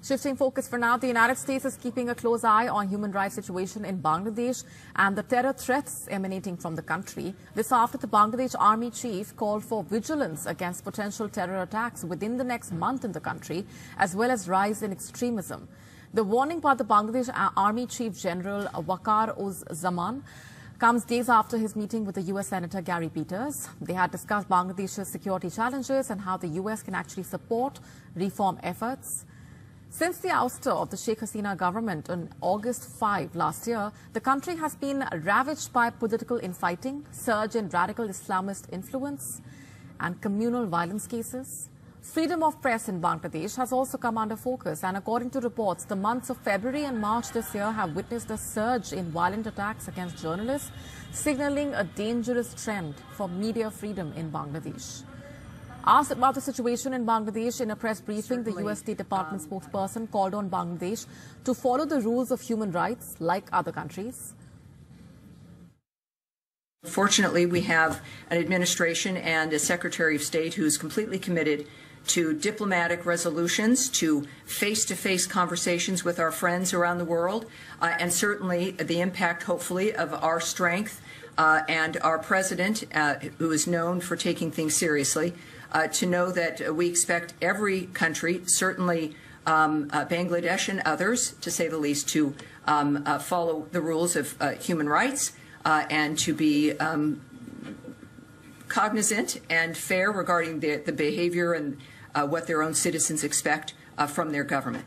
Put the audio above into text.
Shifting focus for now, the United States is keeping a close eye on human rights situation in Bangladesh and the terror threats emanating from the country. This after the Bangladesh Army Chief called for vigilance against potential terror attacks within the next month in the country, as well as rise in extremism. The warning by the Bangladesh Army Chief General Waqar-uz-Zaman comes days after his meeting with the U.S. Senator Gary Peters. They had discussed Bangladesh's security challenges and how the U.S. can actually support reform efforts. Since the ouster of the Sheikh Hasina government on August 5 last year, the country has been ravaged by political infighting, surge in radical Islamist influence, and communal violence cases. Freedom of press in Bangladesh has also come under focus, and according to reports, the months of February and March this year have witnessed a surge in violent attacks against journalists, signaling a dangerous trend for media freedom in Bangladesh. Asked about the situation in Bangladesh in a press briefing, the U.S. State Department spokesperson called on Bangladesh to follow the rules of human rights like other countries. Fortunately, we have an administration and a Secretary of State who's completely committed to diplomatic resolutions, to face-to-face conversations with our friends around the world, and certainly the impact, hopefully, of our strength and our president, who is known for taking things seriously, to know that we expect every country, certainly Bangladesh and others, to say the least, to follow the rules of human rights and to be cognizant and fair regarding the behavior and what their own citizens expect from their government.